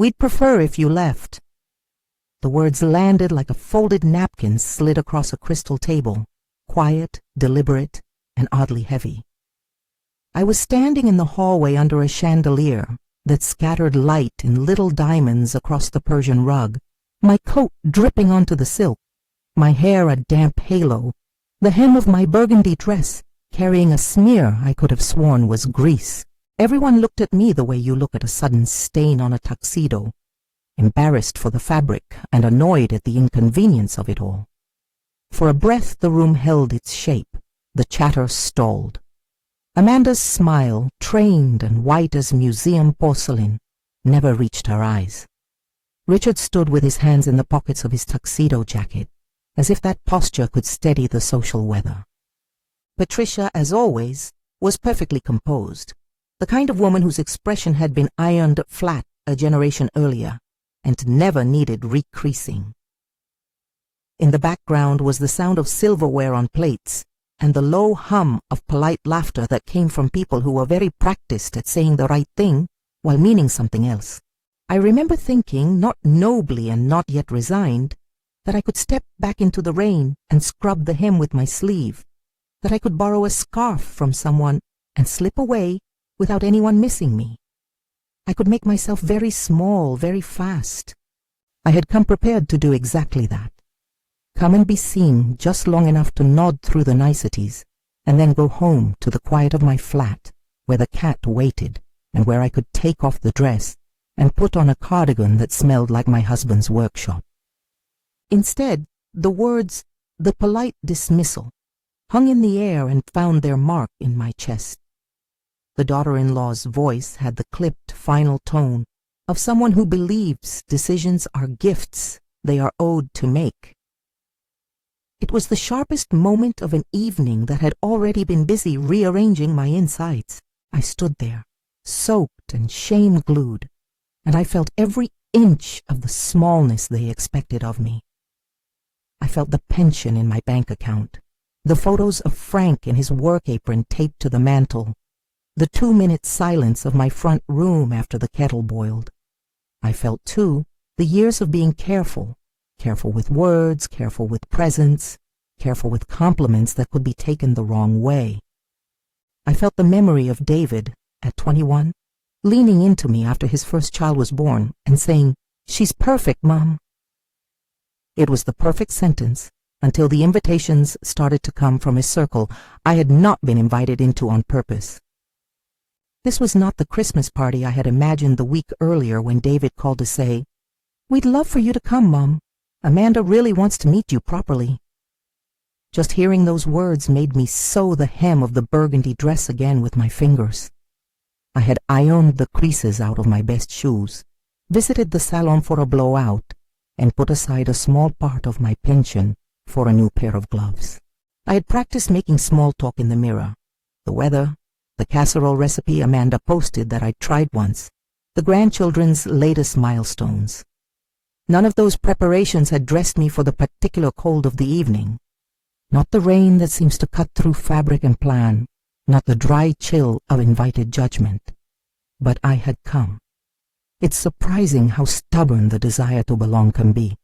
We'd prefer if you left." The words landed like a folded napkin slid across a crystal table, quiet, deliberate, and oddly heavy. I was standing in the hallway under a chandelier that scattered light in little diamonds across the Persian rug, my coat dripping onto the silk, my hair a damp halo, the hem of my burgundy dress carrying a smear I could have sworn was grease. Everyone looked at me the way you look at a sudden stain on a tuxedo, embarrassed for the fabric and annoyed at the inconvenience of it all. For a breath the room held its shape, the chatter stalled. Amanda's smile, trained and white as museum porcelain, never reached her eyes. Richard stood with his hands in the pockets of his tuxedo jacket, as if that posture could steady the social weather. Patricia, as always, was perfectly composed, the kind of woman whose expression had been ironed flat a generation earlier and never needed recreasing. In the background was the sound of silverware on plates and the low hum of polite laughter that came from people who were very practiced at saying the right thing while meaning something else. I remember thinking, not nobly and not yet resigned, that I could step back into the rain and scrub the hem with my sleeve, that I could borrow a scarf from someone and slip away without anyone missing me. I could make myself very small, very fast. I had come prepared to do exactly that. Come and be seen just long enough to nod through the niceties, and then go home to the quiet of my flat, where the cat waited, and where I could take off the dress and put on a cardigan that smelled like my husband's workshop. Instead, the words, "the polite dismissal," hung in the air and found their mark in my chest. The daughter-in-law's voice had the clipped final tone of someone who believes decisions are gifts they are owed to make. It was the sharpest moment of an evening that had already been busy rearranging my insides. I stood there, soaked and shame-glued, and I felt every inch of the smallness they expected of me. I felt the pension in my bank account, the photos of Frank in his work apron taped to the mantel, the 2-minute silence of my front room after the kettle boiled. I felt, too, the years of being careful with words, careful with presents, careful with compliments that could be taken the wrong way. I felt the memory of David, at 21, leaning into me after his first child was born and saying, "She's perfect, Mom." It was the perfect sentence until the invitations started to come from a circle I had not been invited into on purpose. This was not the Christmas party I had imagined the week earlier when David called to say, "We'd love for you to come, Mom. Amanda really wants to meet you properly." Just hearing those words made me sew the hem of the burgundy dress again with my fingers. I had ironed the creases out of my best shoes, visited the salon for a blowout, and put aside a small part of my pension for a new pair of gloves. I had practiced making small talk in the mirror. The weather, the casserole recipe Amanda posted that I'd tried once, the grandchildren's latest milestones. None of those preparations had dressed me for the particular cold of the evening. Not the rain that seems to cut through fabric and plan, not the dry chill of invited judgment. But I had come. It's surprising how stubborn the desire to belong can be.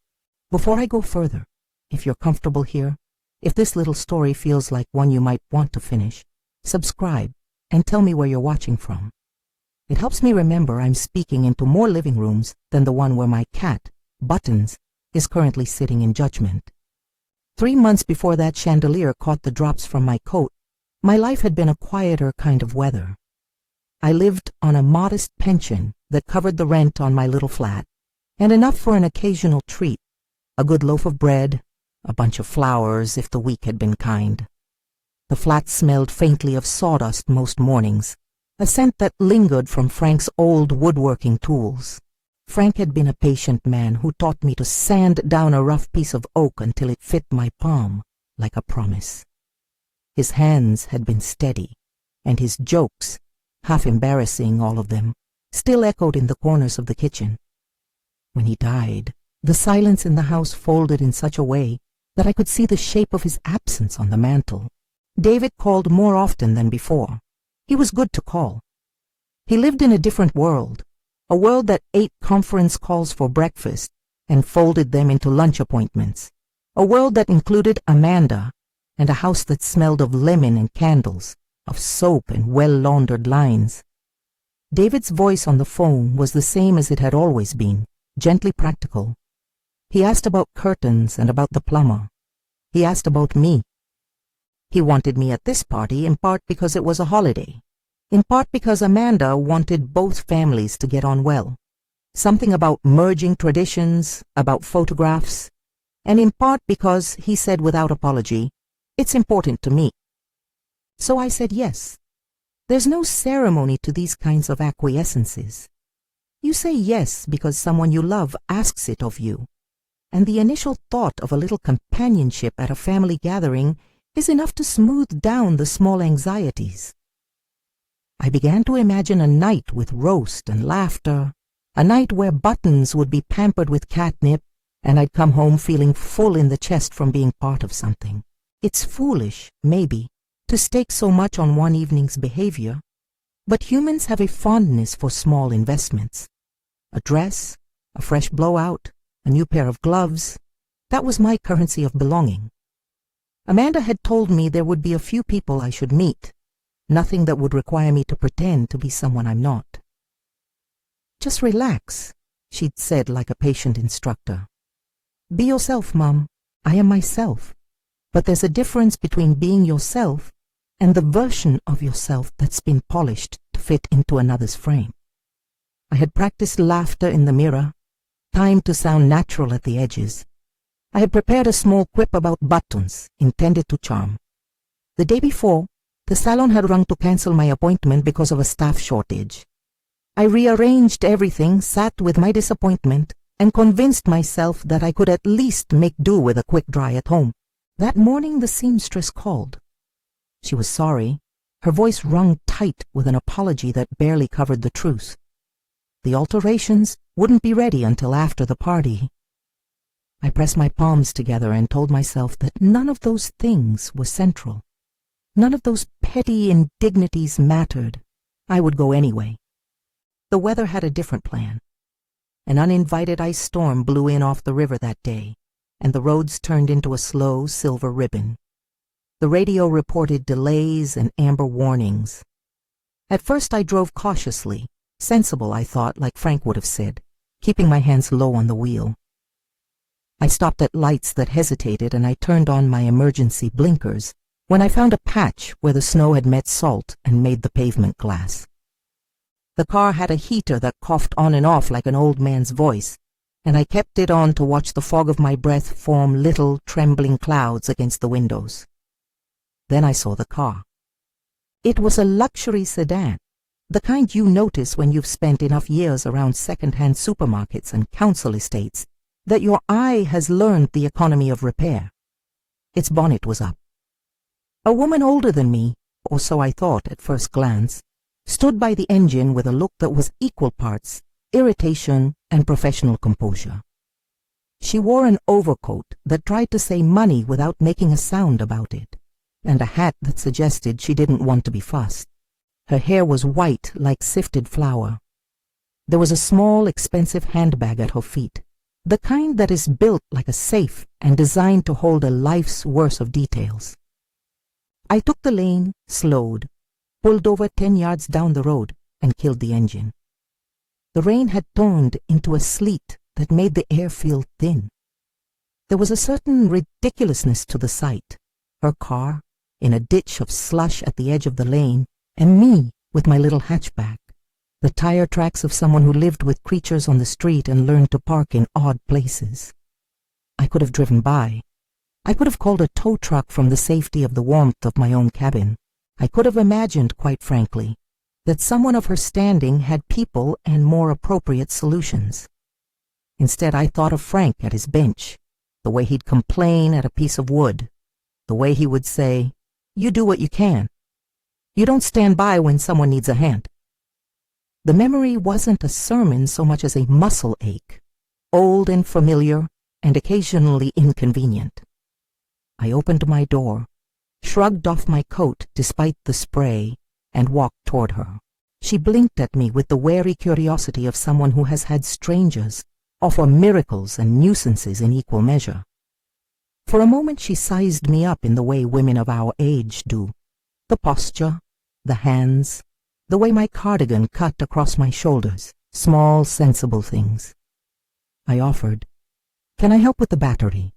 Before I go further, if you're comfortable here, if this little story feels like one you might want to finish, subscribe and tell me where you're watching from. It helps me remember I'm speaking into more living rooms than the one where my cat, Buttons, is currently sitting in judgment. 3 months before that chandelier caught the drops from my coat, my life had been a quieter kind of weather. I lived on a modest pension that covered the rent on my little flat, and enough for an occasional treat, a good loaf of bread, a bunch of flowers if the week had been kind. The flat smelled faintly of sawdust most mornings, a scent that lingered from Frank's old woodworking tools. Frank had been a patient man who taught me to sand down a rough piece of oak until it fit my palm like a promise. His hands had been steady, and his jokes, half embarrassing all of them, still echoed in the corners of the kitchen. When he died, the silence in the house folded in such a way that I could see the shape of his absence on the mantel. David called more often than before. He was good to call. He lived in a different world, A world that ate conference calls for breakfast and folded them into lunch appointments. A world that included Amanda and a house that smelled of lemon and candles, of soap and well-laundered lines. David's voice on the phone was the same as it had always been, gently practical. He asked about curtains and about the plumber. He asked about me. He wanted me at this party in part because it was a holiday, in part because Amanda wanted both families to get on well. Something about merging traditions, about photographs, and in part because, he said without apology, it's important to me. So I said yes. There's no ceremony to these kinds of acquiescences. You say yes because someone you love asks it of you, and the initial thought of a little companionship at a family gathering is enough to smooth down the small anxieties. I began to imagine a night with roast and laughter, a night where Buttons would be pampered with catnip, and I'd come home feeling full in the chest from being part of something. It's foolish, maybe, to stake so much on one evening's behavior, but humans have a fondness for small investments. A dress, a fresh blowout, a new pair of gloves, that was my currency of belonging. Amanda had told me there would be a few people I should meet, nothing that would require me to pretend to be someone I'm not. Just relax, she'd said like a patient instructor. Be yourself, Mom. I am myself. But there's a difference between being yourself and the version of yourself that's been polished to fit into another's frame. I had practiced laughter in the mirror, timed to sound natural at the edges. I had prepared a small quip about Buttons, intended to charm. The day before, the salon had rung to cancel my appointment because of a staff shortage. I rearranged everything, sat with my disappointment, and convinced myself that I could at least make do with a quick dry at home. That morning the seamstress called. She was sorry. Her voice rung tight with an apology that barely covered the truth. The alterations wouldn't be ready until after the party. I pressed my palms together and told myself that none of those things were central. None of those petty indignities mattered. I would go anyway. The weather had a different plan. An uninvited ice storm blew in off the river that day, and the roads turned into a slow silver ribbon. The radio reported delays and amber warnings. At first I drove cautiously, sensible, I thought, like Frank would have said, keeping my hands low on the wheel. I stopped at lights that hesitated, and I turned on my emergency blinkers when I found a patch where the snow had met salt and made the pavement glass. The car had a heater that coughed on and off like an old man's voice, and I kept it on to watch the fog of my breath form little trembling clouds against the windows. Then I saw the car. It was a luxury sedan, the kind you notice when you've spent enough years around second-hand supermarkets and council estates that your eye has learned the economy of repair. Its bonnet was up. A woman older than me, or so I thought at first glance, stood by the engine with a look that was equal parts irritation and professional composure. She wore an overcoat that tried to say money without making a sound about it, and a hat that suggested she didn't want to be fussed. Her hair was white like sifted flour. There was a small, expensive handbag at her feet, the kind that is built like a safe and designed to hold a life's worth of details. I took the lane, slowed, pulled over 10 yards down the road, and killed the engine. The rain had turned into a sleet that made the air feel thin. There was a certain ridiculousness to the sight. Her car, in a ditch of slush at the edge of the lane, and me with my little hatchback, the tire tracks of someone who lived with creatures on the street and learned to park in odd places. I could have driven by. I could have called a tow truck from the safety of the warmth of my own cabin. I could have imagined, quite frankly, that someone of her standing had people and more appropriate solutions. Instead, I thought of Frank at his bench, the way he'd complain at a piece of wood, the way he would say, "You do what you can. You don't stand by when someone needs a hand." The memory wasn't a sermon so much as a muscle ache, old and familiar and occasionally inconvenient. I opened my door, shrugged off my coat despite the spray, and walked toward her. She blinked at me with the wary curiosity of someone who has had strangers offer miracles and nuisances in equal measure. For a moment she sized me up in the way women of our age do. The posture, the hands, the way my cardigan cut across my shoulders, small, sensible things. I offered, "Can I help with the battery?"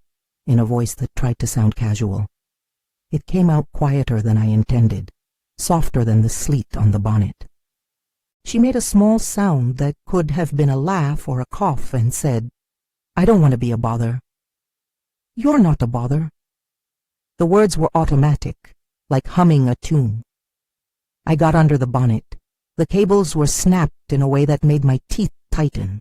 in a voice that tried to sound casual. It came out quieter than I intended, softer than the sleet on the bonnet. She made a small sound that could have been a laugh or a cough and said, "I don't want to be a bother." "You're not a bother." The words were automatic, like humming a tune. I got under the bonnet. The cables were snapped in a way that made my teeth tighten.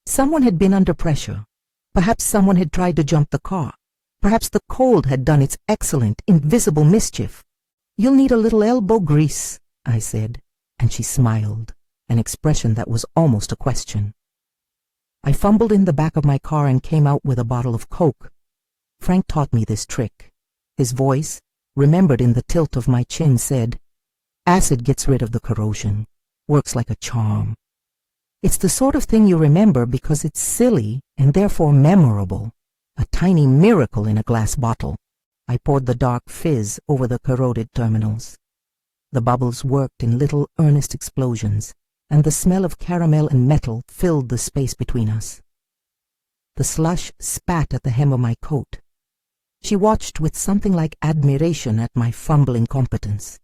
Someone had been under pressure. Perhaps someone had tried to jump the car. Perhaps the cold had done its excellent, invisible mischief. "You'll need a little elbow grease," I said, and she smiled, an expression that was almost a question. I fumbled in the back of my car and came out with a bottle of Coke. Frank taught me this trick. His voice, remembered in the tilt of my chin, said, "Acid gets rid of the corrosion, works like a charm." It's the sort of thing you remember because it's silly and therefore memorable, a tiny miracle in a glass bottle. I poured the dark fizz over the corroded terminals. The bubbles worked in little earnest explosions, and the smell of caramel and metal filled the space between us. The slush spat at the hem of my coat. She watched with something like admiration at my fumbling competence.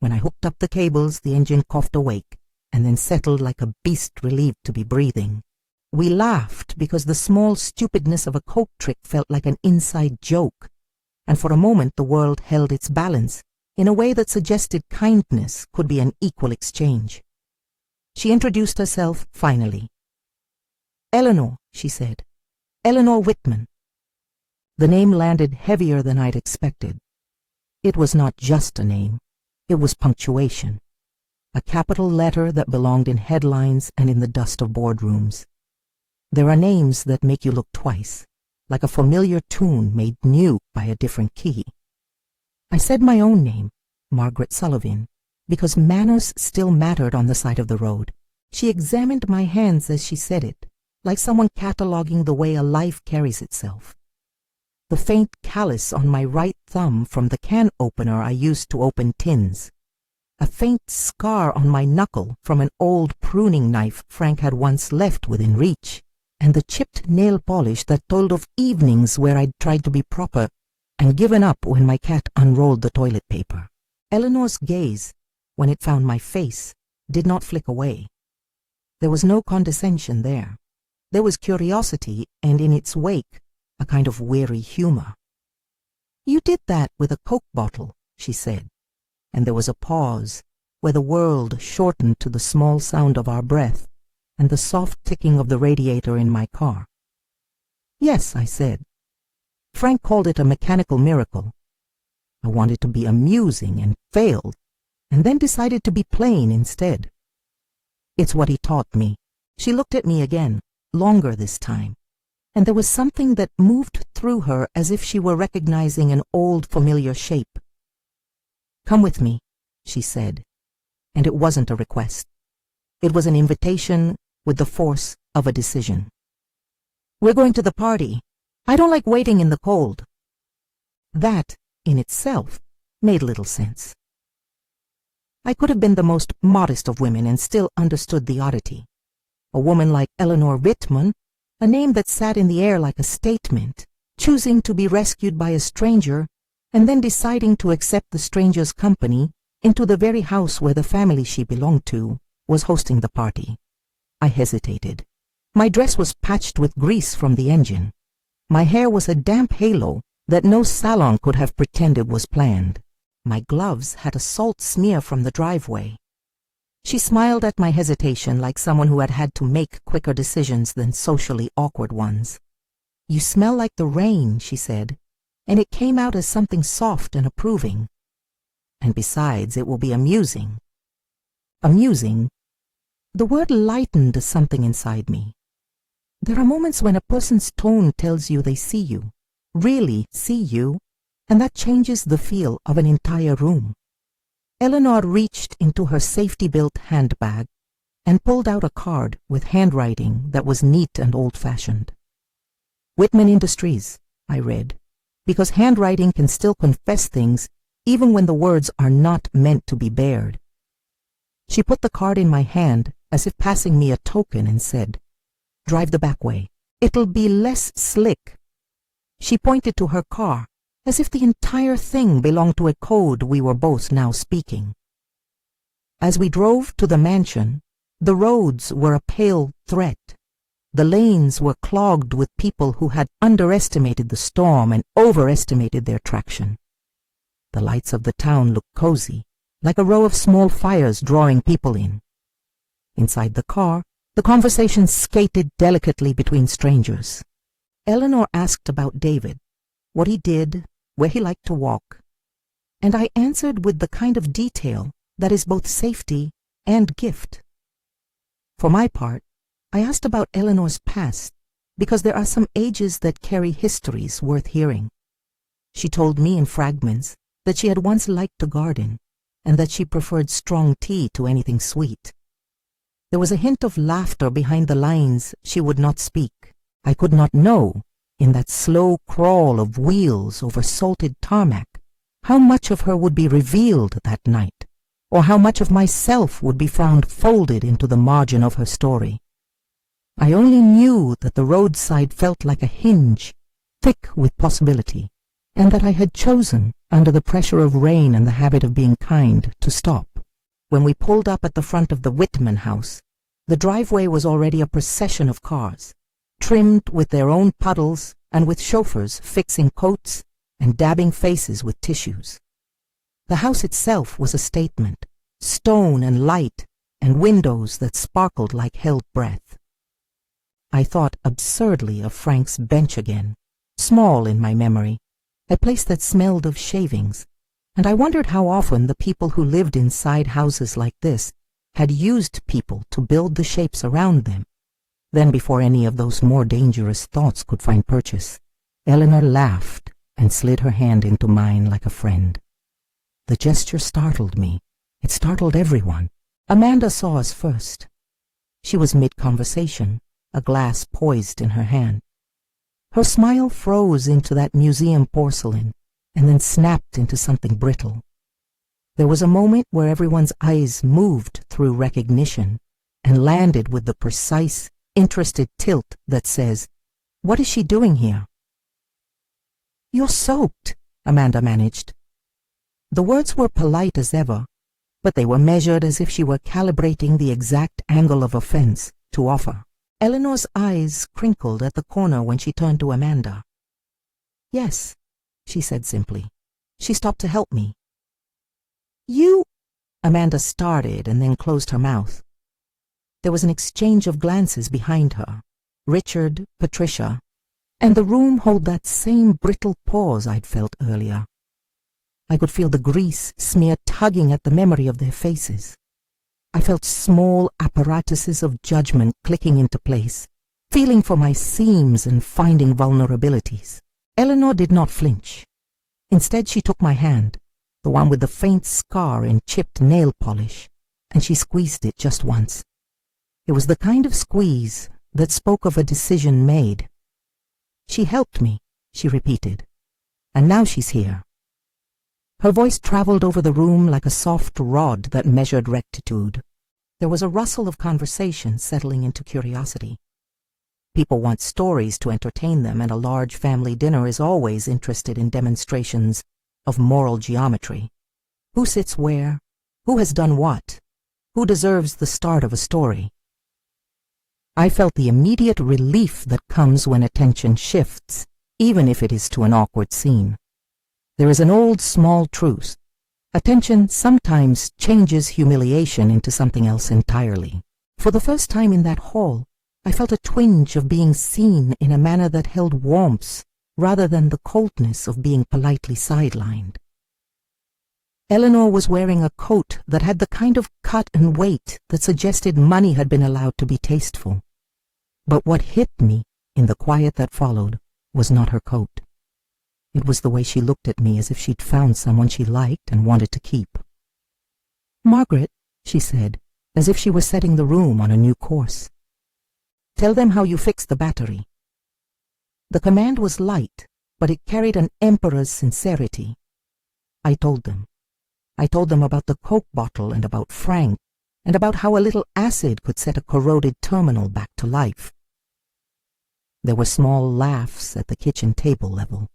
When I hooked up the cables, the engine coughed awake, and then settled like a beast relieved to be breathing. We laughed because the small stupidness of a Coke trick felt like an inside joke, and for a moment the world held its balance in a way that suggested kindness could be an equal exchange. She introduced herself finally. "Eleanor," she said. "Eleanor Whitman." The name landed heavier than I'd expected. It was not just a name. It was punctuation. A capital letter that belonged in headlines and in the dust of boardrooms. There are names that make you look twice, like a familiar tune made new by a different key. I said my own name, Margaret Sullivan, because manners still mattered on the side of the road. She examined my hands as she said it, like someone cataloging the way a life carries itself. The faint callus on my right thumb from the can opener I used to open tins. A faint scar on my knuckle from an old pruning knife Frank had once left within reach, and the chipped nail polish that told of evenings where I'd tried to be proper and given up when my cat unrolled the toilet paper. Eleanor's gaze, when it found my face, did not flick away. There was no condescension there. There was curiosity, and in its wake, a kind of weary humor. "You did that with a Coke bottle," she said, and there was a pause where the world shortened to the small sound of our breath and the soft ticking of the radiator in my car. "Yes," I said. Frank called it a mechanical miracle. I wanted to be amusing and failed, and then decided to be plain instead. "It's what he taught me." She looked at me again, longer this time, and there was something that moved through her as if she were recognizing an old familiar shape. "Come with me," she said, and it wasn't a request. It was an invitation with the force of a decision. "We're going to the party. I don't like waiting in the cold." That, in itself, made little sense. I could have been the most modest of women and still understood the oddity. A woman like Eleanor Whitman, a name that sat in the air like a statement, choosing to be rescued by a stranger and then deciding to accept the stranger's company into the very house where the family she belonged to was hosting the party. I hesitated. My dress was patched with grease from the engine. My hair was a damp halo that no salon could have pretended was planned. My gloves had a salt smear from the driveway. She smiled at my hesitation like someone who had had to make quicker decisions than socially awkward ones. "You smell like the rain," she said, and it came out as something soft and approving. "And besides, it will be amusing." Amusing? The word lightened something inside me. There are moments when a person's tone tells you they see you, really see you, and that changes the feel of an entire room. Eleanor reached into her safety-built handbag and pulled out a card with handwriting that was neat and old-fashioned. Whitman Industries, I read, because handwriting can still confess things even when the words are not meant to be bared. She put the card in my hand as if passing me a token and said, "Drive the back way. It'll be less slick." She pointed to her car as if the entire thing belonged to a code we were both now speaking. As we drove to the mansion, the roads were a pale threat. The lanes were clogged with people who had underestimated the storm and overestimated their traction. The lights of the town looked cozy, like a row of small fires drawing people in. Inside the car, the conversation skated delicately between strangers. Eleanor asked about David, what he did, where he liked to walk, and I answered with the kind of detail that is both safety and gift. For my part, I asked about Eleanor's past because there are some ages that carry histories worth hearing. She told me in fragments that she had once liked to garden and that she preferred strong tea to anything sweet. There was a hint of laughter behind the lines she would not speak. I could not know, in that slow crawl of wheels over salted tarmac, how much of her would be revealed that night, or how much of myself would be found folded into the margin of her story. I only knew that the roadside felt like a hinge, thick with possibility, and that I had chosen, under the pressure of rain and the habit of being kind, to stop. When we pulled up at the front of the Whitman house, the driveway was already a procession of cars, trimmed with their own puddles and with chauffeurs fixing coats and dabbing faces with tissues. The house itself was a statement, stone and light and windows that sparkled like held breath. I thought absurdly of Frank's bench again, small in my memory, a place that smelled of shavings, and I wondered how often the people who lived inside houses like this had used people to build the shapes around them. Then, before any of those more dangerous thoughts could find purchase, Eleanor laughed and slid her hand into mine like a friend. The gesture startled me. It startled everyone. Amanda saw us first. She was mid-conversation, a glass poised in her hand. Her smile froze into that museum porcelain and then snapped into something brittle. There was a moment where everyone's eyes moved through recognition and landed with the precise, interested tilt that says, "What is she doing here?" "You're soaked," Amanda managed. The words were polite as ever, but they were measured as if she were calibrating the exact angle of offense to offer. Eleanor's eyes crinkled at the corner when she turned to Amanda. "Yes," she said simply. She stopped to help me. "You—" Amanda started and then closed her mouth. There was an exchange of glances behind her, Richard, Patricia, and the room held that same brittle pause I'd felt earlier. I could feel the grease smear tugging at the memory of their faces. I felt small apparatuses of judgment clicking into place, feeling for my seams and finding vulnerabilities. Eleanor did not flinch. Instead, she took my hand, the one with the faint scar and chipped nail polish, and she squeezed it just once. It was the kind of squeeze that spoke of a decision made. "She helped me," she repeated, "and now she's here." Her voice traveled over the room like a soft rod that measured rectitude. There was a rustle of conversation settling into curiosity. People want stories to entertain them, and a large family dinner is always interested in demonstrations of moral geometry. Who sits where? Who has done what? Who deserves the start of a story? I felt the immediate relief that comes when attention shifts, even if it is to an awkward scene. There is an old small truth. Attention sometimes changes humiliation into something else entirely. For the first time in that hall, I felt a twinge of being seen in a manner that held warmth rather than the coldness of being politely sidelined. Eleanor was wearing a coat that had the kind of cut and weight that suggested money had been allowed to be tasteful. But what hit me in the quiet that followed was not her coat. It was the way she looked at me as if she'd found someone she liked and wanted to keep. "Margaret," she said, as if she were setting the room on a new course, "tell them how you fixed the battery." The command was light, but it carried an emperor's sincerity. I told them. I told them about the Coke bottle and about Frank, and about how a little acid could set a corroded terminal back to life. There were small laughs at the kitchen table level,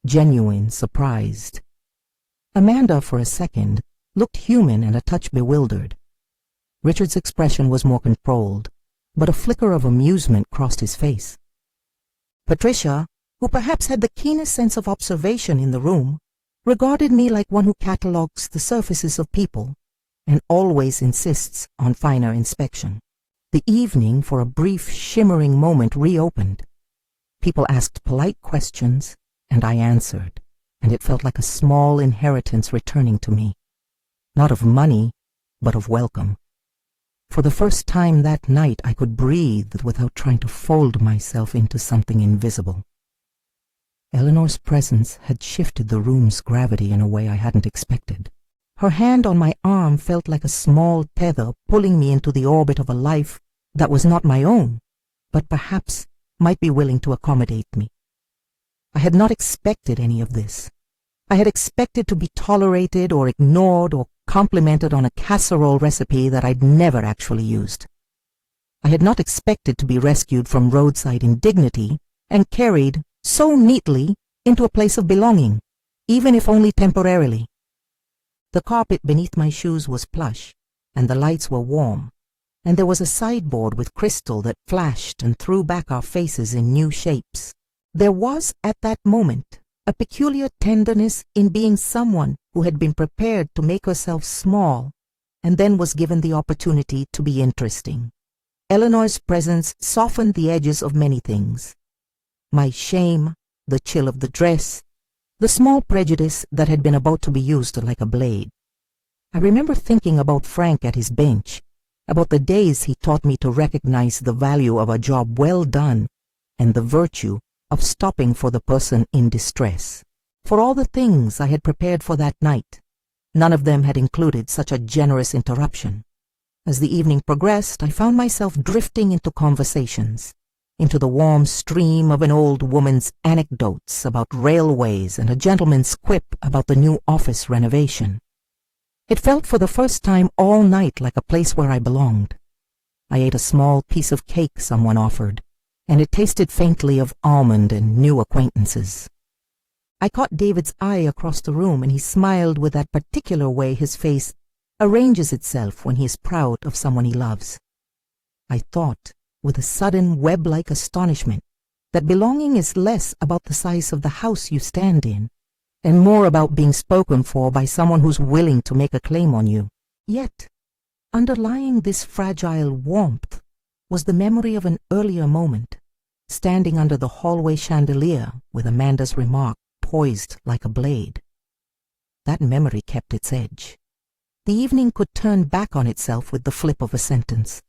genuine, surprised. Amanda, for a second, looked human and a touch bewildered. Richard's expression was more controlled, but a flicker of amusement crossed his face. Patricia, who perhaps had the keenest sense of observation in the room, regarded me like one who catalogues the surfaces of people and always insists on finer inspection. The evening, for a brief, shimmering moment, reopened. People asked polite questions, and I answered, and it felt like a small inheritance returning to me. Not of money, but of welcome. For the first time that night, I could breathe without trying to fold myself into something invisible. Eleanor's presence had shifted the room's gravity in a way I hadn't expected. Her hand on my arm felt like a small tether pulling me into the orbit of a life that was not my own, but perhaps might be willing to accommodate me. I had not expected any of this. I had expected to be tolerated or ignored or complimented on a casserole recipe that I'd never actually used. I had not expected to be rescued from roadside indignity and carried so neatly into a place of belonging, even if only temporarily. The carpet beneath my shoes was plush, and the lights were warm, and there was a sideboard with crystal that flashed and threw back our faces in new shapes. There was, at that moment, a peculiar tenderness in being someone who had been prepared to make herself small and then was given the opportunity to be interesting. Eleanor's presence softened the edges of many things. My shame, the chill of the dress, the small prejudice that had been about to be used like a blade. I remember thinking about Frank at his bench, about the days he taught me to recognize the value of a job well done and the virtue of stopping for the person in distress. For all the things I had prepared for that night, none of them had included such a generous interruption. As the evening progressed, I found myself drifting into conversations, into the warm stream of an old woman's anecdotes about railways and a gentleman's quip about the new office renovation. It felt for the first time all night like a place where I belonged. I ate a small piece of cake someone offered, and it tasted faintly of almond and new acquaintances. I caught David's eye across the room, and he smiled with that particular way his face arranges itself when he is proud of someone he loves. I thought, with a sudden web-like astonishment, that belonging is less about the size of the house you stand in, and more about being spoken for by someone who's willing to make a claim on you. Yet, underlying this fragile warmth was the memory of an earlier moment, standing under the hallway chandelier with Amanda's remark poised like a blade. That memory kept its edge. The evening could turn back on itself with the flip of a sentence.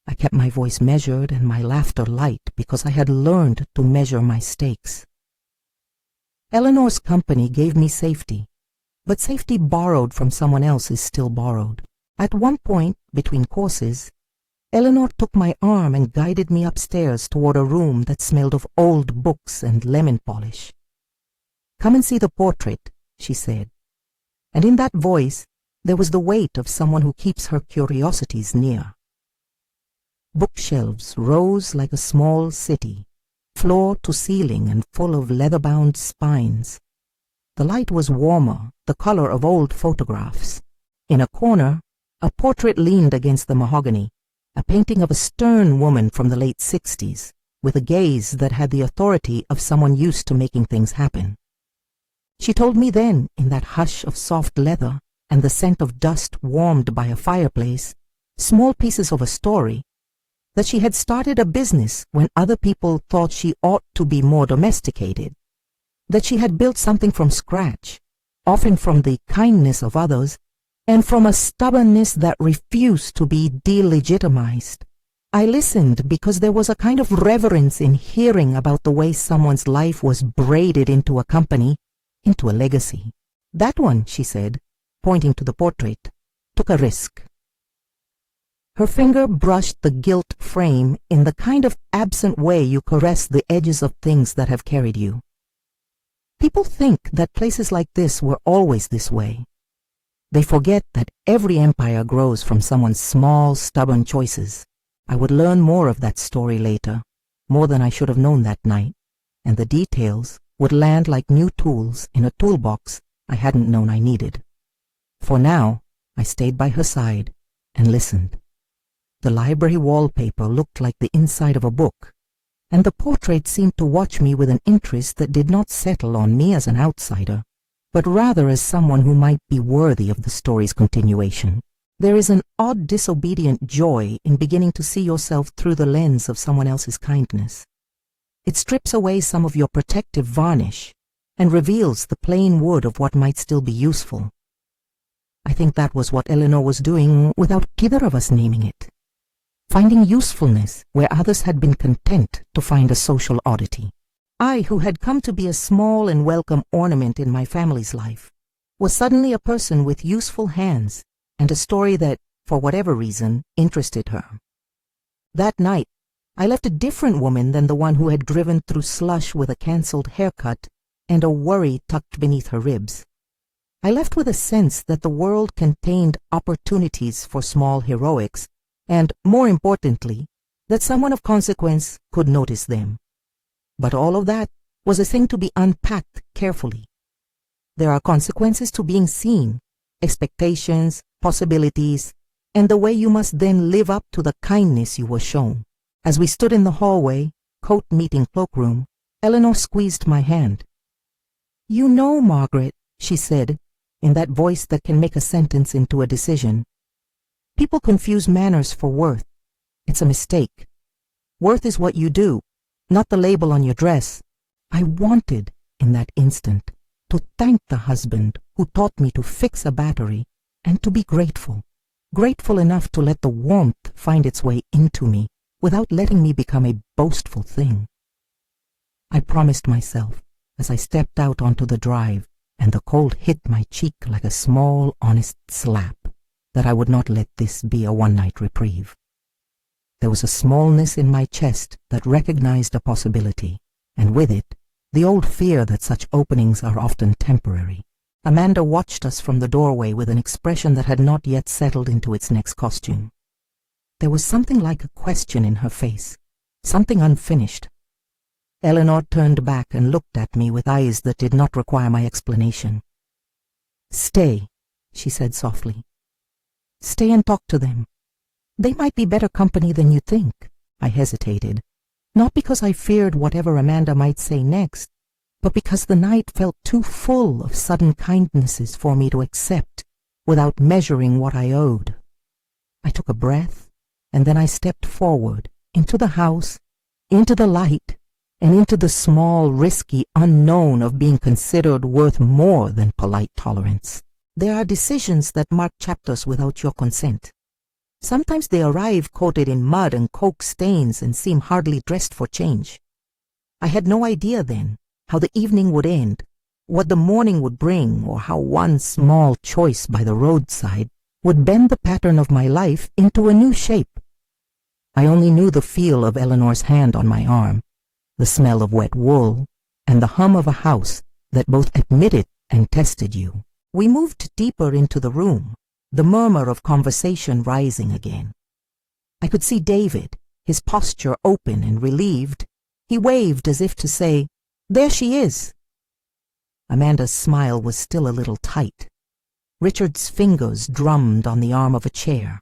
I kept my voice measured and my laughter light because I had learned to measure my stakes. Eleanor's company gave me safety, but safety borrowed from someone else is still borrowed. At one point, between courses, Eleanor took my arm and guided me upstairs toward a room that smelled of old books and lemon polish. "Come and see the portrait," she said, and in that voice there was the weight of someone who keeps her curiosities near. Bookshelves rose like a small city, floor to ceiling and full of leather-bound spines. The light was warmer, the color of old photographs. In a corner, a portrait leaned against the mahogany, a painting of a stern woman from the late 60s, with a gaze that had the authority of someone used to making things happen. She told me then, in that hush of soft leather and the scent of dust warmed by a fireplace, small pieces of a story, that she had started a business when other people thought she ought to be more domesticated, that she had built something from scratch, often from the kindness of others, and from a stubbornness that refused to be delegitimized. I listened because there was a kind of reverence in hearing about the way someone's life was braided into a company, into a legacy. "That one," she said, pointing to the portrait, took a risk. Her finger brushed the gilt frame in the kind of absent way you caress the edges of things that have carried you. People think that places like this were always this way. They forget that every empire grows from someone's small, stubborn choices. I would learn more of that story later, more than I should have known that night, and the details would land like new tools in a toolbox I hadn't known I needed. For now, I stayed by her side and listened. The library wallpaper looked like the inside of a book, and the portrait seemed to watch me with an interest that did not settle on me as an outsider, but rather as someone who might be worthy of the story's continuation. There is an odd disobedient joy in beginning to see yourself through the lens of someone else's kindness. It strips away some of your protective varnish and reveals the plain wood of what might still be useful. I think that was what Eleanor was doing without either of us naming it. Finding usefulness where others had been content to find a social oddity. I, who had come to be a small and welcome ornament in my family's life, was suddenly a person with useful hands and a story that, for whatever reason, interested her. That night, I left a different woman than the one who had driven through slush with a cancelled haircut and a worry tucked beneath her ribs. I left with a sense that the world contained opportunities for small heroics, and, more importantly, that someone of consequence could notice them. But all of that was a thing to be unpacked carefully. There are consequences to being seen, expectations, possibilities, and the way you must then live up to the kindness you were shown. As we stood in the hallway, coat meeting cloakroom, Eleanor squeezed my hand. "You know, Margaret," she said, in that voice that can make a sentence into a decision, "people confuse manners for worth. It's a mistake. Worth is what you do, not the label on your dress." I wanted, in that instant, to thank the husband who taught me to fix a battery and to be grateful enough to let the warmth find its way into me without letting me become a boastful thing. I promised myself as I stepped out onto the drive and the cold hit my cheek like a small, honest slap, that I would not let this be a one-night reprieve. There was a smallness in my chest that recognized a possibility, and with it, the old fear that such openings are often temporary. Amanda watched us from the doorway with an expression that had not yet settled into its next costume. There was something like a question in her face, something unfinished. Eleanor turned back and looked at me with eyes that did not require my explanation. "Stay," she said softly. "Stay and talk to them. They might be better company than you think." I hesitated, not because I feared whatever Amanda might say next, but because the night felt too full of sudden kindnesses for me to accept without measuring what I owed. I took a breath, and then I stepped forward into the house, into the light, and into the small, risky unknown of being considered worth more than polite tolerance. There are decisions that mark chapters without your consent. Sometimes they arrive coated in mud and coke stains and seem hardly dressed for change. I had no idea then how the evening would end, what the morning would bring, or how one small choice by the roadside would bend the pattern of my life into a new shape. I only knew the feel of Eleanor's hand on my arm, the smell of wet wool, and the hum of a house that both admitted and tested you. We moved deeper into the room, the murmur of conversation rising again. I could see David, his posture open and relieved. He waved as if to say, "There she is." Amanda's smile was still a little tight. Richard's fingers drummed on the arm of a chair.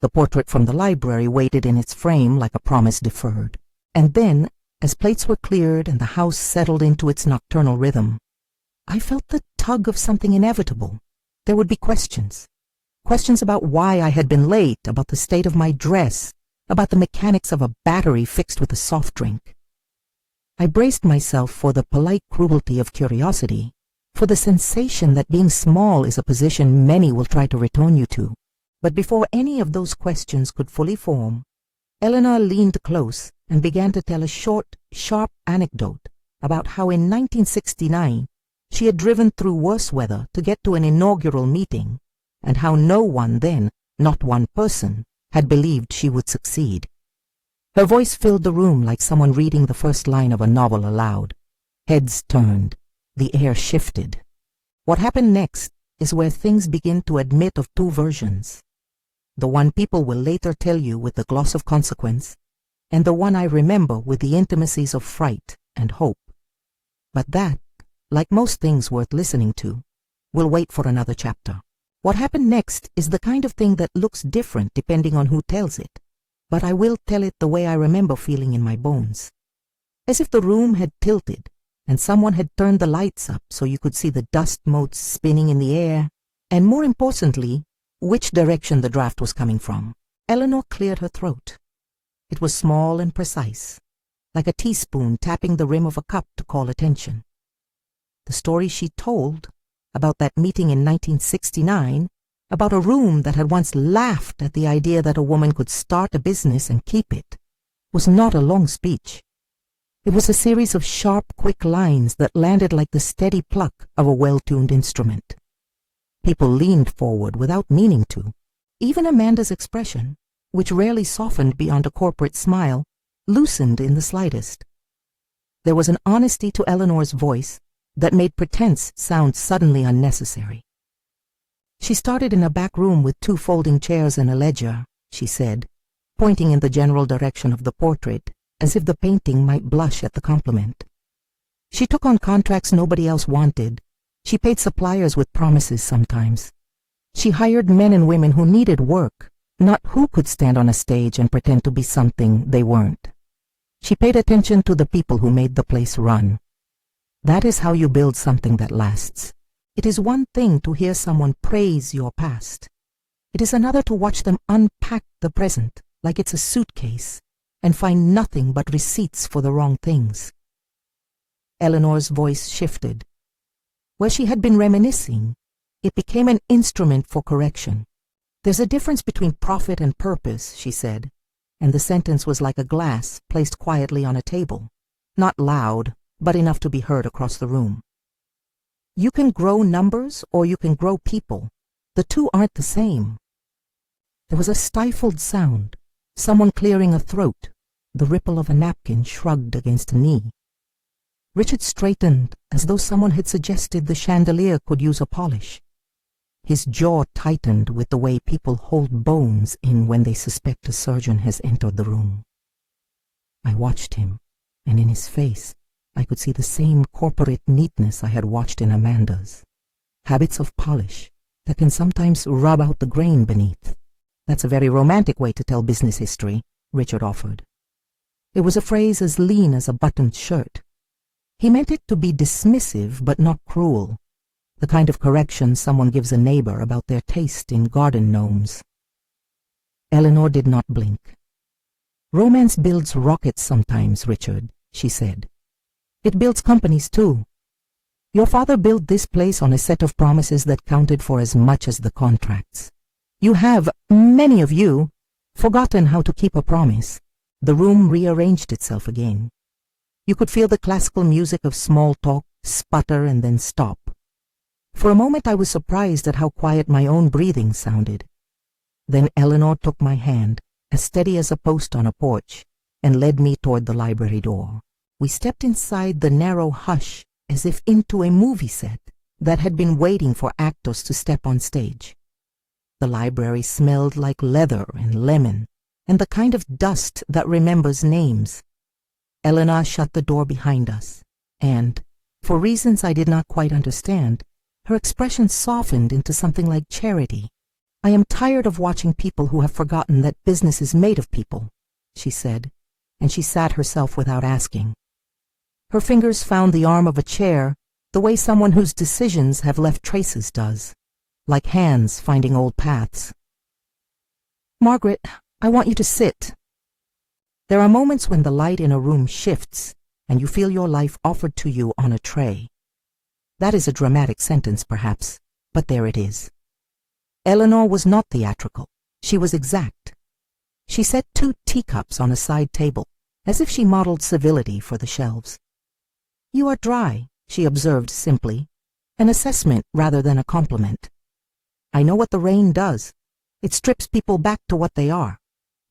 The portrait from the library waited in its frame like a promise deferred. And then, as plates were cleared and the house settled into its nocturnal rhythm, I felt the tug of something inevitable. There would be questions. Questions about why I had been late, about the state of my dress, about the mechanics of a battery fixed with a soft drink. I braced myself for the polite cruelty of curiosity, for the sensation that being small is a position many will try to return you to. But before any of those questions could fully form, Eleanor leaned close and began to tell a short, sharp anecdote about how in 1969 she had driven through worse weather to get to an inaugural meeting, and how no one then, not one person, had believed she would succeed. Her voice filled the room like someone reading the first line of a novel aloud. Heads turned. The air shifted. What happened next is where things begin to admit of two versions. The one people will later tell you with the gloss of consequence, and the one I remember with the intimacies of fright and hope. But that, like most things worth listening to, will wait for another chapter. What happened next is the kind of thing that looks different depending on who tells it, but I will tell it the way I remember feeling in my bones. As if the room had tilted, and someone had turned the lights up so you could see the dust motes spinning in the air, and more importantly, which direction the draft was coming from. Eleanor cleared her throat. It was small and precise, like a teaspoon tapping the rim of a cup to call attention. The story she told about that meeting in 1969, about a room that had once laughed at the idea that a woman could start a business and keep it, was not a long speech. It was a series of sharp, quick lines that landed like the steady pluck of a well-tuned instrument. People leaned forward without meaning to. Even Amanda's expression, which rarely softened beyond a corporate smile, loosened in the slightest. There was an honesty to Eleanor's voice that made pretense sound suddenly unnecessary. She started in a back room with 2 folding chairs and a ledger, she said, pointing in the general direction of the portrait, as if the painting might blush at the compliment. She took on contracts nobody else wanted. She paid suppliers with promises sometimes. She hired men and women who needed work, not who could stand on a stage and pretend to be something they weren't. She paid attention to the people who made the place run. That is how you build something that lasts. It is one thing to hear someone praise your past. It is another to watch them unpack the present like it's a suitcase and find nothing but receipts for the wrong things. Eleanor's voice shifted. Where she had been reminiscing, it became an instrument for correction. There's a difference between profit and purpose, she said, and the sentence was like a glass placed quietly on a table, not loud, but enough to be heard across the room. You can grow numbers or you can grow people. The two aren't the same. There was a stifled sound, someone clearing a throat, the ripple of a napkin shrugged against a knee. Richard straightened as though someone had suggested the chandelier could use a polish. His jaw tightened with the way people hold bones in when they suspect a surgeon has entered the room. I watched him, and in his face I could see the same corporate neatness I had watched in Amanda's. Habits of polish that can sometimes rub out the grain beneath. That's a very romantic way to tell business history, Richard offered. It was a phrase as lean as a buttoned shirt. He meant it to be dismissive but not cruel, the kind of correction someone gives a neighbor about their taste in garden gnomes. Eleanor did not blink. Romance builds rockets sometimes, Richard, she said. It builds companies too. Your father built this place on a set of promises that counted for as much as the contracts. You have, many of you, forgotten how to keep a promise. The room rearranged itself again. You could feel the classical music of small talk sputter and then stop. For a moment I was surprised at how quiet my own breathing sounded. Then Eleanor took my hand, as steady as a post on a porch, and led me toward the library door. We stepped inside the narrow hush as if into a movie set that had been waiting for actors to step on stage. The library smelled like leather and lemon, and the kind of dust that remembers names. Eleanor shut the door behind us, and, for reasons I did not quite understand, her expression softened into something like charity. I am tired of watching people who have forgotten that business is made of people, she said, and she sat herself without asking. Her fingers found the arm of a chair the way someone whose decisions have left traces does, like hands finding old paths. Margaret, I want you to sit. There are moments when the light in a room shifts and you feel your life offered to you on a tray. That is a dramatic sentence, perhaps, but there it is. Eleanor was not theatrical. She was exact. She set 2 teacups on a side table, as if she modeled civility for the shelves. You are dry, she observed simply, an assessment rather than a compliment. I know what the rain does. It strips people back to what they are.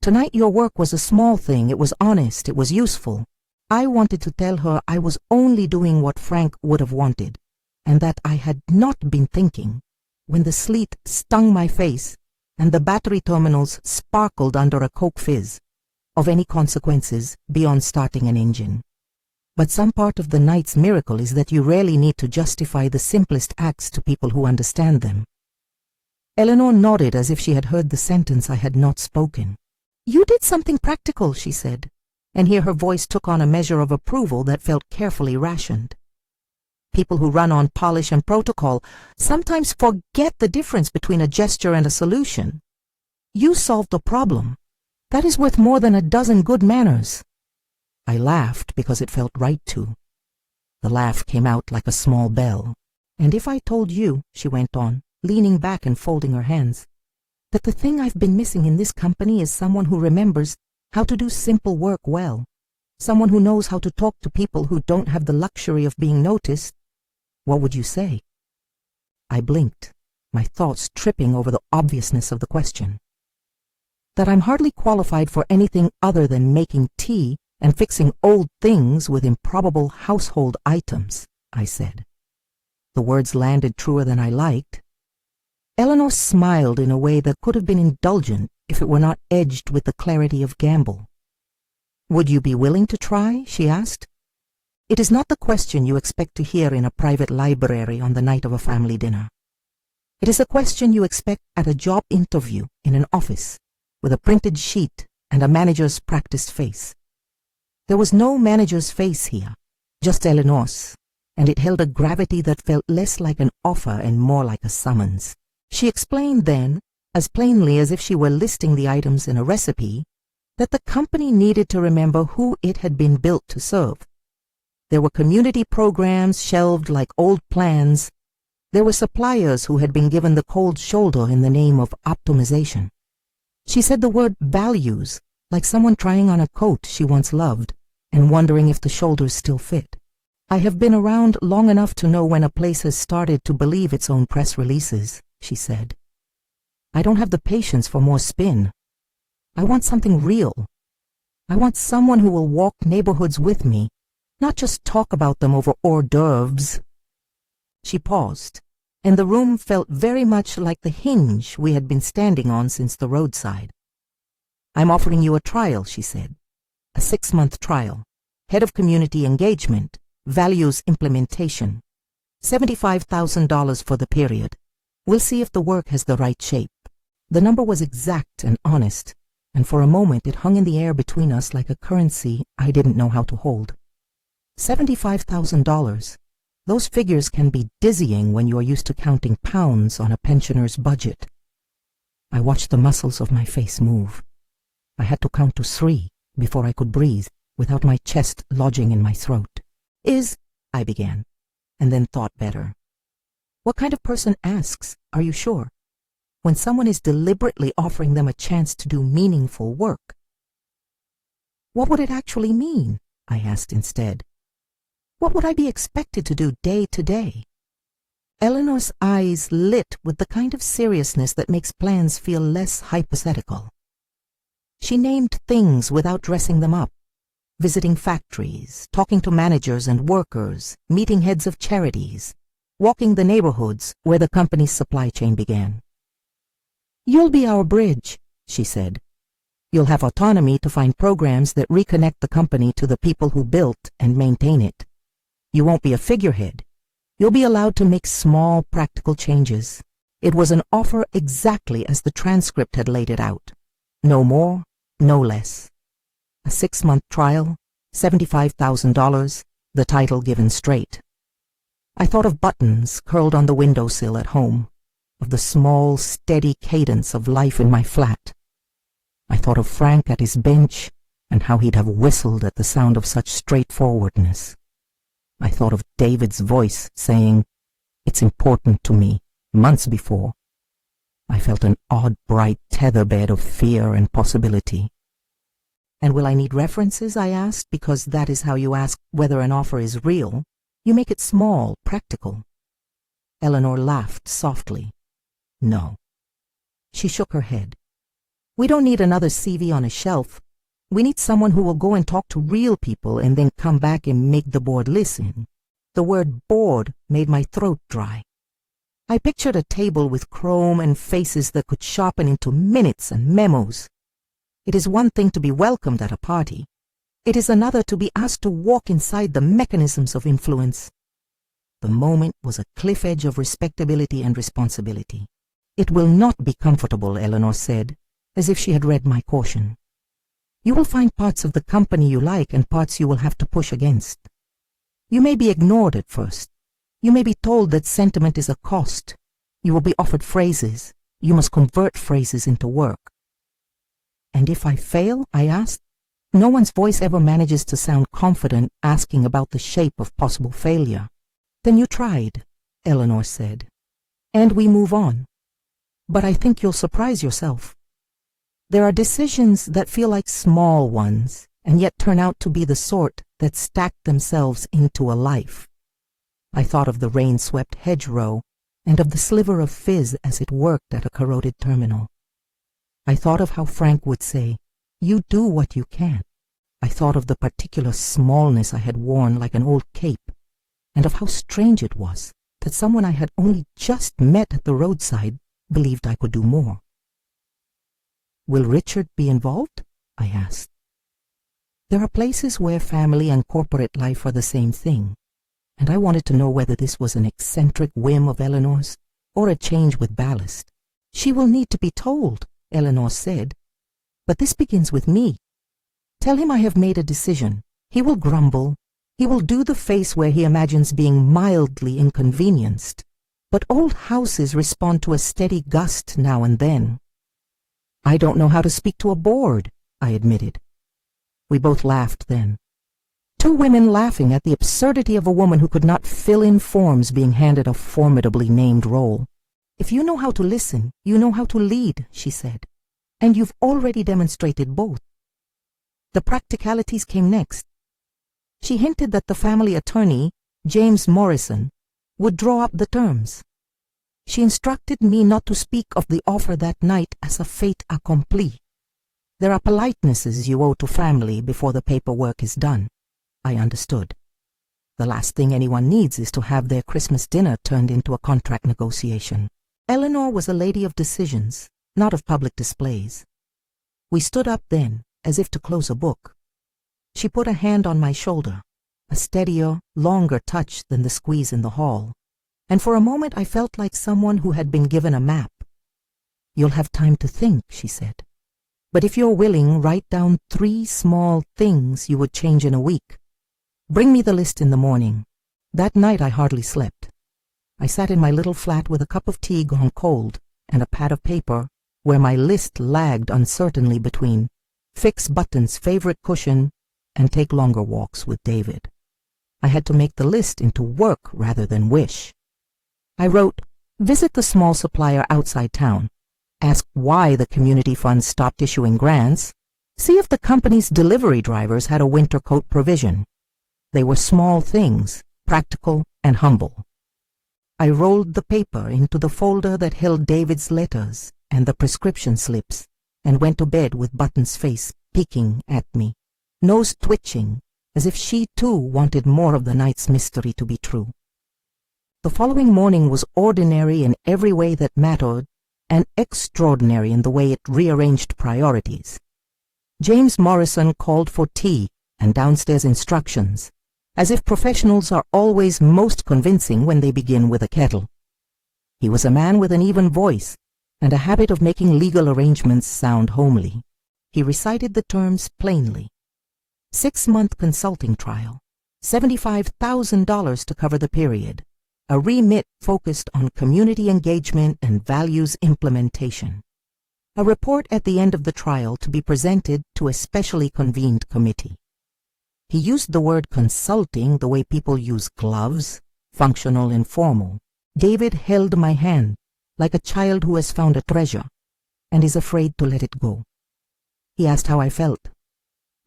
Tonight your work was a small thing. It was honest. It was useful. I wanted to tell her I was only doing what Frank would have wanted, and that I had not been thinking when the sleet stung my face and the battery terminals sparkled under a Coke Fizz, of any consequences beyond starting an engine. But some part of the night's miracle is that you rarely need to justify the simplest acts to people who understand them. Eleanor nodded as if she had heard the sentence I had not spoken. You did something practical, she said, and here her voice took on a measure of approval that felt carefully rationed. People who run on polish and protocol sometimes forget the difference between a gesture and a solution. You solved a problem. That is worth more than a dozen good manners. I laughed because it felt right to. The laugh came out like a small bell. And if I told you, she went on, leaning back and folding her hands, that the thing I've been missing in this company is someone who remembers how to do simple work well, someone who knows how to talk to people who don't have the luxury of being noticed, what would you say? I blinked, my thoughts tripping over the obviousness of the question. That I'm hardly qualified for anything other than making tea and fixing old things with improbable household items, I said. The words landed truer than I liked. Eleanor smiled in a way that could have been indulgent if it were not edged with the clarity of gamble. Would you be willing to try? She asked. It is not the question you expect to hear in a private library on the night of a family dinner. It is a question you expect at a job interview in an office with a printed sheet and a manager's practiced face. There was no manager's face here, just Eleanor's, and it held a gravity that felt less like an offer and more like a summons. She explained then, as plainly as if she were listing the items in a recipe, that the company needed to remember who it had been built to serve. There were community programs shelved like old plans. There were suppliers who had been given the cold shoulder in the name of optimization. She said the word values, like someone trying on a coat she once loved and wondering if the shoulders still fit. I have been around long enough to know when a place has started to believe its own press releases, she said. I don't have the patience for more spin. I want something real. I want someone who will walk neighborhoods with me, not just talk about them over hors d'oeuvres. She paused, and the room felt very much like the hinge we had been standing on since the roadside. I'm offering you a trial, she said. A 6-month trial. Head of community engagement, values implementation. $75,000 for the period. We'll see if the work has the right shape. The number was exact and honest, and for a moment it hung in the air between us like a currency I didn't know how to hold. $75,000. Those figures can be dizzying when you are used to counting pounds on a pensioner's budget. I watched the muscles of my face move. I had to count to 3 before I could breathe without my chest lodging in my throat. I began, and then thought better. What kind of person asks, are you sure, when someone is deliberately offering them a chance to do meaningful work? What would it actually mean? I asked instead. What would I be expected to do day to day? Eleanor's eyes lit with the kind of seriousness that makes plans feel less hypothetical. She named things without dressing them up, visiting factories, talking to managers and workers, meeting heads of charities, walking the neighborhoods where the company's supply chain began. You'll be our bridge, she said. You'll have autonomy to find programs that reconnect the company to the people who built and maintain it. You won't be a figurehead. You'll be allowed to make small, practical changes. It was an offer exactly as the transcript had laid it out. No more, no less. A 6-month trial, $75,000, the title given straight. I thought of buttons curled on the windowsill at home, of the small, steady cadence of life in my flat. I thought of Frank at his bench and how he'd have whistled at the sound of such straightforwardness. I thought of David's voice saying, "It's important to me," months before. I felt an odd, bright tetherbed of fear and possibility. And will I need references, I asked, because that is how you ask whether an offer is real. You make it small, practical. Eleanor laughed softly. No. She shook her head. We don't need another CV on a shelf. We need someone who will go and talk to real people and then come back and make the board listen. The word board made my throat dry. I pictured a table with chrome and faces that could sharpen into minutes and memos. It is one thing to be welcomed at a party. It is another to be asked to walk inside the mechanisms of influence. The moment was a cliff edge of respectability and responsibility. It will not be comfortable, Eleanor said, as if she had read my caution. You will find parts of the company you like and parts you will have to push against. You may be ignored at first. You may be told that sentiment is a cost. You will be offered phrases. You must convert phrases into work. And if I fail, I asked. No one's voice ever manages to sound confident asking about the shape of possible failure. Then you tried, Eleanor said. And we move on. But I think you'll surprise yourself. There are decisions that feel like small ones and yet turn out to be the sort that stack themselves into a life. I thought of the rain-swept hedgerow and of the sliver of fizz as it worked at a corroded terminal. I thought of how Frank would say, "You do what you can." I thought of the particular smallness I had worn like an old cape, and of how strange it was that someone I had only just met at the roadside believed I could do more. Will Richard be involved? I asked. There are places where family and corporate life are the same thing, and I wanted to know whether this was an eccentric whim of Eleanor's or a change with ballast. She will need to be told, Eleanor said, but this begins with me. Tell him I have made a decision. He will grumble. He will do the face where he imagines being mildly inconvenienced. But old houses respond to a steady gust now and then. I don't know how to speak to a board, I admitted. We both laughed then. Two women laughing at the absurdity of a woman who could not fill in forms being handed a formidably named role. If you know how to listen, you know how to lead, she said. And you've already demonstrated both. The practicalities came next. She hinted that the family attorney, James Morrison, would draw up the terms. She instructed me not to speak of the offer that night as a fait accompli. There are politenesses you owe to family before the paperwork is done. I understood. The last thing anyone needs is to have their Christmas dinner turned into a contract negotiation. Eleanor was a lady of decisions, not of public displays. We stood up then, as if to close a book. She put a hand on my shoulder, a steadier, longer touch than the squeeze in the hall, and for a moment I felt like someone who had been given a map. You'll have time to think, she said. But if you're willing, write down 3 small things you would change in a week. Bring me the list in the morning. That night I hardly slept. I sat in my little flat with a cup of tea gone cold and a pad of paper where my list lagged uncertainly between fix Button's favorite cushion and take longer walks with David. I had to make the list into work rather than wish. I wrote, visit the small supplier outside town. Ask why the community fund stopped issuing grants. See if the company's delivery drivers had a winter coat provision. They were small things, practical and humble. I rolled the paper into the folder that held David's letters and the prescription slips and went to bed with Button's face peeking at me, nose twitching, as if she too wanted more of the night's mystery to be true. The following morning was ordinary in every way that mattered and extraordinary in the way it rearranged priorities. James Morrison called for tea and downstairs instructions, as if professionals are always most convincing when they begin with a kettle. He was a man with an even voice and a habit of making legal arrangements sound homely. He recited the terms plainly. 6-month consulting trial, $75,000 to cover the period, a remit focused on community engagement and values implementation. A report at the end of the trial to be presented to a specially convened committee. He used the word consulting the way people use gloves, functional and formal. David held my hand like a child who has found a treasure and is afraid to let it go. He asked how I felt.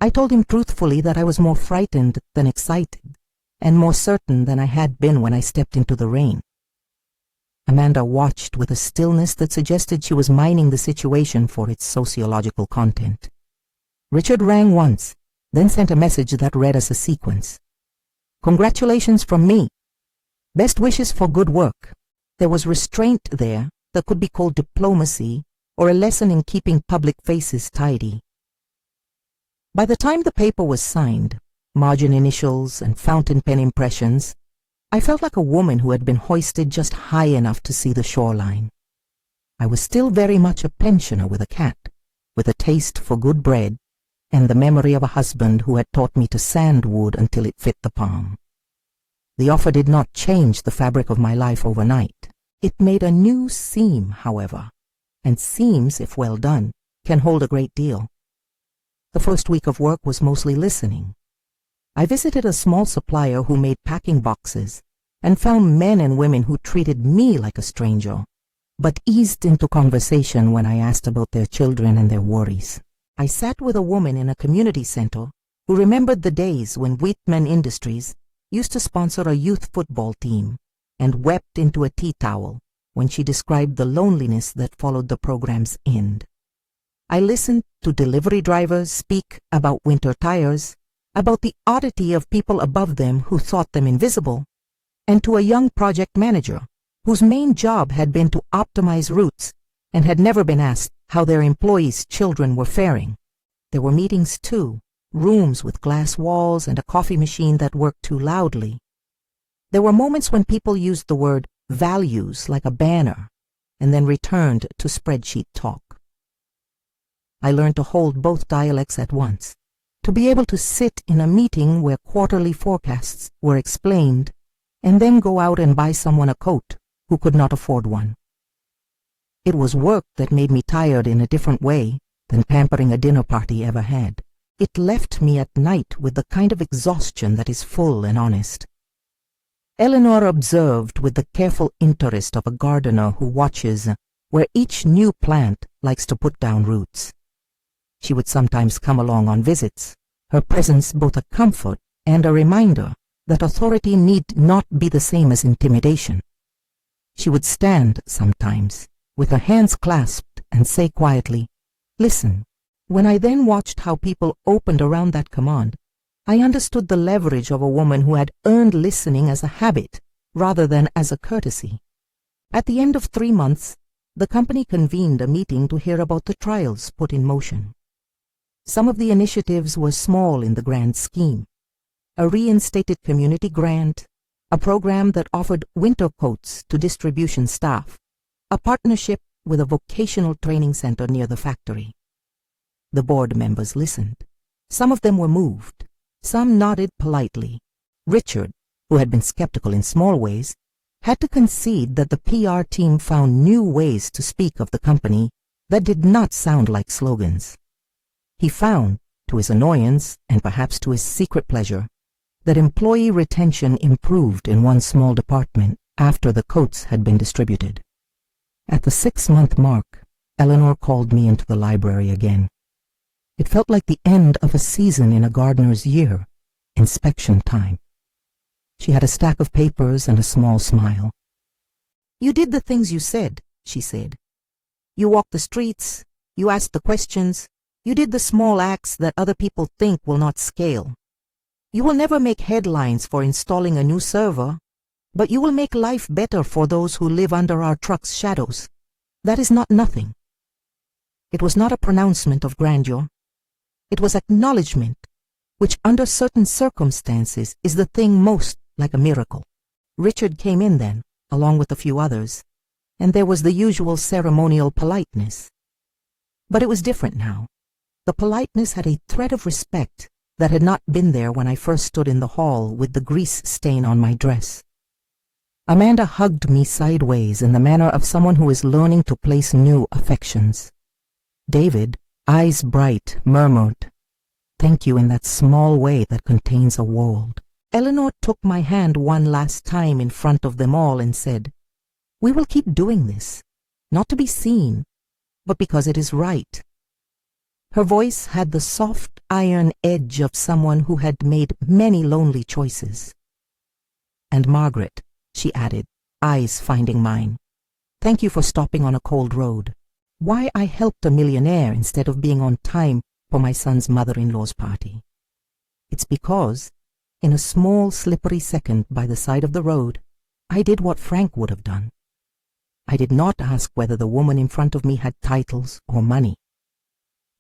I told him truthfully that I was more frightened than excited and more certain than I had been when I stepped into the rain. Amanda watched with a stillness that suggested she was mining the situation for its sociological content. Richard rang once, then sent a message that read as a sequence. "Congratulations from me. Best wishes for good work." There was restraint there that could be called diplomacy or a lesson in keeping public faces tidy. By the time the paper was signed, margin initials and fountain pen impressions, I felt like a woman who had been hoisted just high enough to see the shoreline. I was still very much a pensioner with a cat, with a taste for good bread, and the memory of a husband who had taught me to sand wood until it fit the palm. The offer did not change the fabric of my life overnight. It made a new seam, however, and seams, if well done, can hold a great deal. The first week of work was mostly listening. I visited a small supplier who made packing boxes and found men and women who treated me like a stranger, but eased into conversation when I asked about their children and their worries. I sat with a woman in a community center who remembered the days when Whitman Industries used to sponsor a youth football team and wept into a tea towel when she described the loneliness that followed the program's end. I listened to delivery drivers speak about winter tires, about the oddity of people above them who thought them invisible, and to a young project manager whose main job had been to optimize routes and had never been asked how their employees' children were faring. There were meetings too, rooms with glass walls and a coffee machine that worked too loudly. There were moments when people used the word values like a banner and then returned to spreadsheet talk. I learned to hold both dialects at once, to be able to sit in a meeting where quarterly forecasts were explained and then go out and buy someone a coat who could not afford one. It was work that made me tired in a different way than pampering a dinner party ever had. It left me at night with the kind of exhaustion that is full and honest. Eleanor observed with the careful interest of a gardener who watches where each new plant likes to put down roots. She would sometimes come along on visits, her presence both a comfort and a reminder that authority need not be the same as intimidation. She would stand sometimes, with her hands clasped, and say quietly, "Listen." When I then watched how people opened around that command, I understood the leverage of a woman who had earned listening as a habit rather than as a courtesy. At the end of 3 months, the company convened a meeting to hear about the trials put in motion. Some of the initiatives were small in the grand scheme. A reinstated community grant, a program that offered winter coats to distribution staff, a partnership with a vocational training center near the factory. The board members listened. Some of them were moved. Some nodded politely. Richard, who had been skeptical in small ways, had to concede that the PR team found new ways to speak of the company that did not sound like slogans. He found, to his annoyance and perhaps to his secret pleasure, that employee retention improved in one small department after the coats had been distributed. At the 6-month mark, Eleanor called me into the library again. It felt like the end of a season in a gardener's year, inspection time. She had a stack of papers and a small smile. "You did the things you said," she said. "You walked the streets, you asked the questions, you did the small acts that other people think will not scale. You will never make headlines for installing a new server, but you will make life better for those who live under our truck's shadows. That is not nothing." It was not a pronouncement of grandeur. It was acknowledgement, which under certain circumstances is the thing most like a miracle. Richard came in then, along with a few others, and there was the usual ceremonial politeness. But it was different now. The politeness had a thread of respect that had not been there when I first stood in the hall with the grease stain on my dress. Amanda hugged me sideways in the manner of someone who is learning to place new affections. David, eyes bright, murmured, "Thank you," in that small way that contains a world. Eleanor took my hand one last time in front of them all and said, "We will keep doing this, not to be seen, but because it is right." Her voice had the soft iron edge of someone who had made many lonely choices. "And Margaret," she added, eyes finding mine, Thank you for stopping on a cold road. Why I helped a millionaire instead of being on time for my son's mother-in-law's party. It's because, in a small slippery second by the side of the road, I did what Frank would have done. I did not ask whether the woman in front of me had titles or money.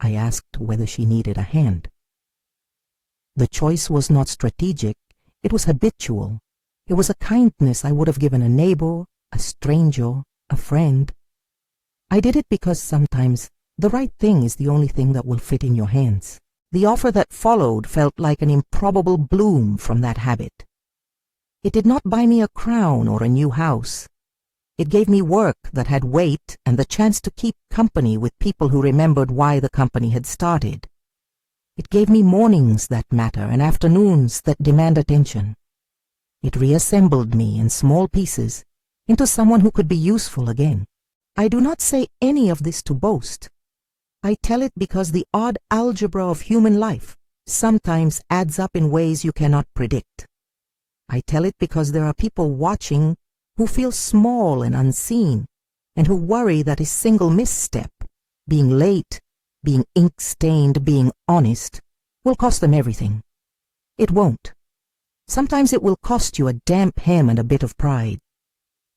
I asked whether she needed a hand. The choice was not strategic, it was habitual. It was a kindness I would have given a neighbor, a stranger, a friend. I did it because sometimes the right thing is the only thing that will fit in your hands. The offer that followed felt like an improbable bloom from that habit. It did not buy me a crown or a new house. It gave me work that had weight and the chance to keep company with people who remembered why the company had started. It gave me mornings that matter and afternoons that demand attention. It reassembled me in small pieces into someone who could be useful again. I do not say any of this to boast. I tell it because the odd algebra of human life sometimes adds up in ways you cannot predict. I tell it because there are people watching who feel small and unseen, and who worry that a single misstep, being late, being ink-stained, being honest, will cost them everything. It won't. Sometimes it will cost you a damp hem and a bit of pride.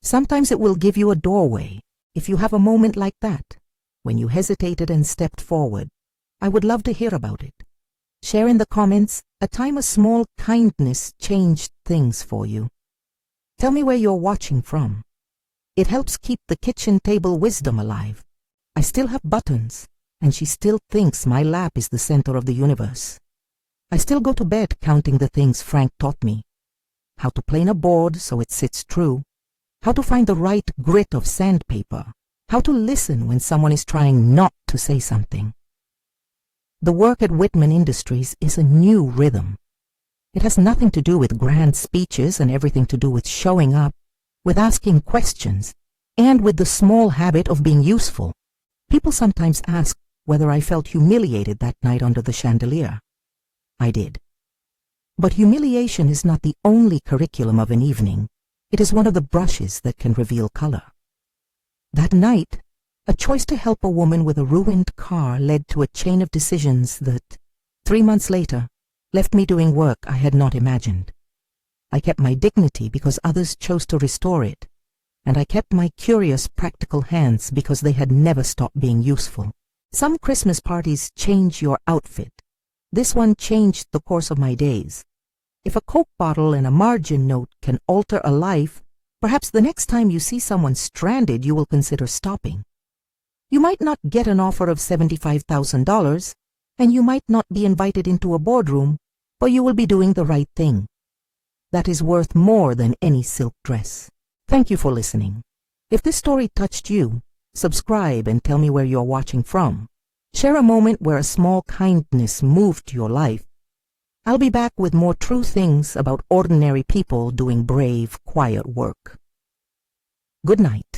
Sometimes it will give you a doorway. If you have a moment like that, when you hesitated and stepped forward, I would love to hear about it. Share in the comments a time a small kindness changed things for you. Tell me where you're watching from. It helps keep the kitchen table wisdom alive. I still have buttons, and she still thinks my lap is the center of the universe. I still go to bed counting the things Frank taught me. How to plane a board so it sits true. How to find the right grit of sandpaper. How to listen when someone is trying not to say something. The work at Whitman Industries is a new rhythm. It has nothing to do with grand speeches and everything to do with showing up, with asking questions, and with the small habit of being useful. People sometimes ask whether I felt humiliated that night under the chandelier. I did. But humiliation is not the only curriculum of an evening. It is one of the brushes that can reveal color. That night, a choice to help a woman with a ruined car led to a chain of decisions that, 3 months later, left me doing work I had not imagined. I kept my dignity because others chose to restore it, and I kept my curious, practical hands because they had never stopped being useful. Some Christmas parties change your outfit. This one changed the course of my days. If a Coke bottle and a margin note can alter a life, perhaps the next time you see someone stranded, you will consider stopping. You might not get an offer of $75,000, and you might not be invited into a boardroom, but you will be doing the right thing. That is worth more than any silk dress. Thank you for listening. If this story touched you, subscribe and tell me where you're watching from. Share a moment where a small kindness moved your life. I'll be back with more true things about ordinary people doing brave, quiet work. Good night.